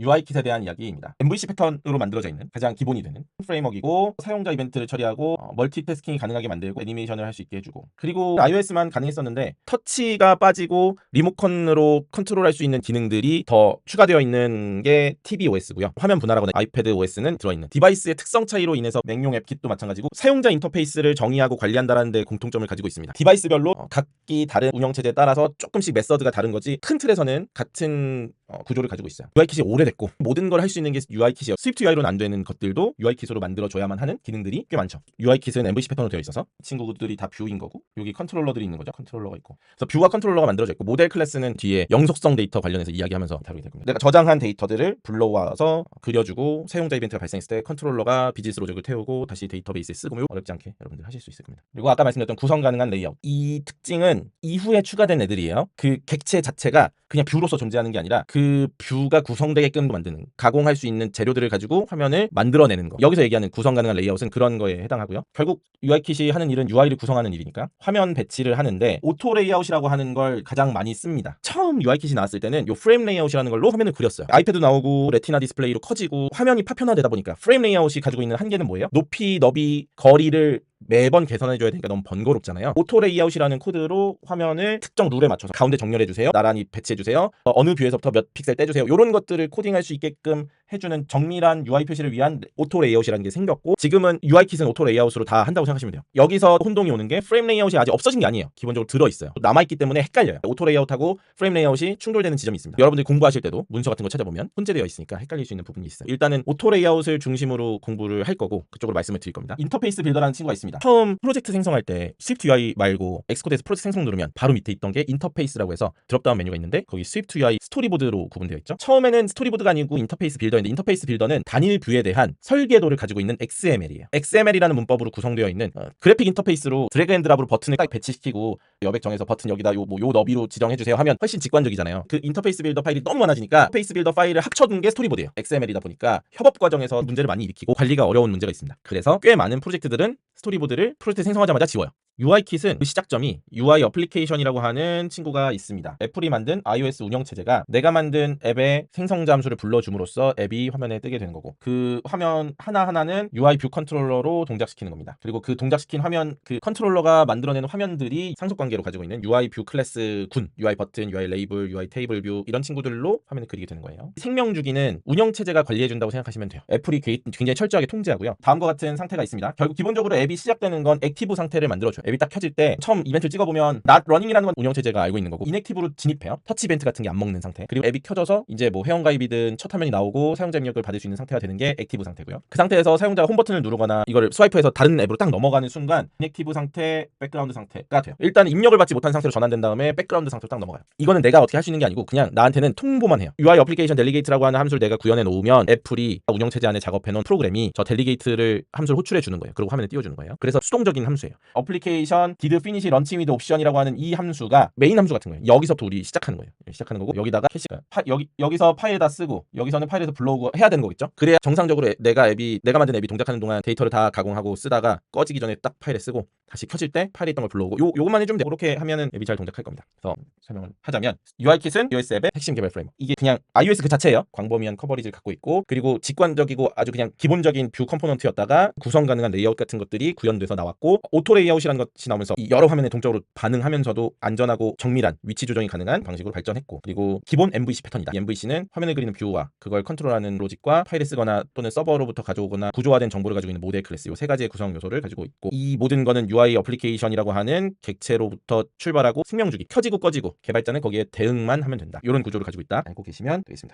UI킷에 대한 이야기입니다. MVC 패턴으로 만들어져 있는 가장 기본이 되는 프레임워크이고 사용자 이벤트를 처리하고 멀티태스킹이 가능하게 만들고 애니메이션을 할 수 있게 해주고 그리고 iOS만 가능했었는데 터치가 빠지고 리모컨으로 컨트롤할 수 있는 기능들이 더 추가되어 있는 게 tvOS고요. 화면 분할하거나 아이패드 OS는 들어있는 디바이스의 특성 차이로 인해서 맥용 앱킷도 마찬가지고 사용자 인터페이스를 정의하고 관리한다는 데 공통점을 가지고 있습니다. 디바이스별로 각기 다른 운영체제에 따라서 조금씩 메서드가 다른 거지 큰 틀에서는 같은 구조를 가지고 있어요. UI킷이 오래됐고 모든 걸 할 수 있는 게 UI킷이에요. 스위프트 UI로는 안 되는 것들도 UI킷으로 만들어줘야만 하는 기능들이 꽤 많죠. UI킷은 MVC 패턴으로 되어 있어서 친구들이 다 뷰인 거고 여기 컨트롤러들이 있는 거죠. 컨트롤러가 있고 그래서 뷰와 컨트롤러가 만들어져 있고 모델 클래스는 뒤에 영속성 데이터 관련해서 이야기하면서 다루게 될 겁니다. 내가 저장한 데이터들을 불러와서 그려주고 사용자 이벤트가 발생했을 때 컨트롤러가 비즈니스 로직을 태우고 다시 데이터베이스에 쓰고 어렵지 않게 여러분들 하실 수 있을 겁니다. 그리고 아까 말씀드렸던 구성 가능한 레이아웃 이 특징은 이후에 추가된 애들이에요. 그 객체 자체가 그냥 뷰로서 존재하는 게 아니라 그 뷰가 구성되게끔 만드는 가공할 수 있는 재료들을 가지고 화면을 만들어내는 거. 여기서 얘기하는 구성 가능한 레이아웃은 그런 거에 해당하고요. 결국 UI킷이 하는 일은 UI를 구성하는 일이니까 화면 배치를 하는데 오토 레이아웃이라고 하는 걸 가장 많이 씁니다. 처음 UI킷이 나왔을 때는 요 프레임 레이아웃이라는 걸로 화면을 그렸어요. 아이패드 나오고 레티나 디스플레이로 커지고 화면이 파편화되다 보니까 프레임 레이아웃이 가지고 있는 한계는 뭐예요? 높이, 너비, 거리를 매번 개선해줘야 되니까 너무 번거롭잖아요. 오토 레이아웃이라는 코드로 화면을 특정 룰에 맞춰서 가운데 정렬해주세요, 나란히 배치해주세요, 어느 뷰에서부터 몇 픽셀 떼주세요, 이런 것들을 코딩할 수 있게끔 해주는 정밀한 UI 표시를 위한 오토 레이아웃이라는 게 생겼고 지금은 UI킷은 오토 레이아웃으로 다 한다고 생각하시면 돼요. 여기서 혼동이 오는 게 프레임 레이아웃이 아직 없어진 게 아니에요. 기본적으로 들어있어요. 남아있기 때문에 헷갈려요. 오토 레이아웃하고 프레임 레이아웃이 충돌되는 지점이 있습니다. 여러분들이 공부하실 때도 문서 같은 거 찾아보면 혼재되어 있으니까 헷갈릴 수 있는 부분이 있어요. 일단은 오토 레이아웃을 중심으로 공부를 할 거고 그쪽으로 말씀을 드릴 겁니다. 인터페이스 빌더라는 친구가 있습니다. 처음 프로젝트 생성할 때 스위프트 UI 말고 엑스코드에서 프로젝트 생성 누르면 바로 밑에 있던 게 인터페이스라고 해서 드롭다운 메뉴가 있는데 거기 스위프트 UI 스토리보드로 구분되어 있죠. 처음에는 스토리보드가 아니고 인터페이스 빌더인데 인터페이스 빌더는 단일 뷰에 대한 설계도를 가지고 있는 XML이에요. XML이라는 문법으로 구성되어 있는 그래픽 인터페이스로 드래그 앤 드랍으로 버튼을 딱 배치시키고 여백 정해서 버튼 여기다 요 너비로 지정해주세요 하면 훨씬 직관적이잖아요. 그 인터페이스 빌더 파일이 너무 많아지니까 인터페이스 빌더 파일을 합쳐둔 게 스토리보드예요. XML이다 보니까 협업 과정에서 문제를 많이 일으키고 관리가 어려운 문제가 있습니다. 그래서 꽤 많은 프로젝트들은 스토리보드를 프로젝트 생성하자마자 지워요. UI킷은 그 시작점이 UI 어플리케이션이라고 하는 친구가 있습니다. 애플이 만든 iOS 운영체제가 내가 만든 앱의 생성 잠수를 불러줌으로써 앱이 화면에 뜨게 되는 거고 그 화면 하나하나는 UI 뷰 컨트롤러로 동작시키는 겁니다. 그리고 그 동작시킨 화면 그 컨트롤러가 만들어내는 화면들이 상속관계로 가지고 있는 UI 뷰 클래스 군, UI 버튼, UI 레이블, UI 테이블 뷰 이런 친구들로 화면을 그리게 되는 거예요. 생명주기는 운영체제가 관리해준다고 생각하시면 돼요. 애플이 굉장히 철저하게 통제하고요. 다음과 같은 상태가 있습니다. 결국 기본적으로 앱이 시작되는 건 액티브 상태를 만들어줘요. 앱이 딱 켜질 때 처음 이벤트를 찍어보면 not running이라는 건 운영체제가 알고 있는 거고 인액티브로 진입해요. 터치 이벤트 같은 게 안 먹는 상태. 그리고 앱이 켜져서 이제 뭐 회원가입이든 첫 화면이 나오고 사용자 입력을 받을 수 있는 상태가 되는 게 액티브 상태고요. 그 상태에서 사용자가 홈 버튼을 누르거나 이걸 스와이프해서 다른 앱으로 딱 넘어가는 순간 인액티브 상태, 백그라운드 상태가 돼요. 일단 입력을 받지 못한 상태로 전환된 다음에 백그라운드 상태로 딱 넘어가요. 이거는 내가 어떻게 할 수 있는 게 아니고 그냥 나한테는 통보만 해요. UI 어플리케이션 델리게이트라고 하는 함수를 내가 구현해 놓으면 애플이 운영체제 안에 작업해 놓은 프로그램이 저 델리게이트를 함수를 호출해 주는 거예요. 그리고 화면에 띄워주는 거예요. 그래서 수동적인 함수예요. 어플리케이션 did finish 런치 위드 옵션이라고 하는 이 함수가 메인 함수 같은 거예요. 여기서부터 우리 시작하는 거예요. 시작하는 거고 여기다가 캐시가 여기서 파일에다 쓰고 여기서는 파일에서 불러오고 해야 되는 거겠죠. 그래야 정상적으로 내가 만든 앱이 동작하는 동안 데이터를 다 가공하고 쓰다가 꺼지기 전에 딱 파일에 쓰고 다시 켜질 때 파일에 있던 걸 불러오고 요것만 해주면 돼. 그렇게 하면은 앱이 잘 동작할 겁니다. 그래서 설명을 하자면 UI킷은 iOS 앱의 핵심 개발 프레임워크. 이게 그냥 iOS 그 자체예요. 광범위한 커버리지를 갖고 있고 그리고 직관적이고 아주 그냥 기본적인 뷰 컴포넌트였다가 구성 가능한 레이아웃 같은 것들이 구현돼서 나왔고 오토 레이아웃이라는 것이 나오면서 여러 화면에 동적으로 반응하면서도 안전하고 정밀한 위치 조정이 가능한 방식으로 발전했고 그리고 기본 MVC 패턴이다. 이 MVC는 화면을 그리는 뷰와 그걸 컨트롤하는 로직과 파일을 쓰거나 또는 서버로부터 가져오거나 구조화된 정보를 가지고 있는 모델 클래스 이 세 가지의 구성 요소를 가지고 있고 이 모든 거는 UI 어플리케이션이라고 하는 객체로부터 출발하고 생명주기 켜지고 꺼지고 개발자는 거기에 대응만 하면 된다. 이런 구조를 가지고 있다. 알고 계시면 되겠습니다.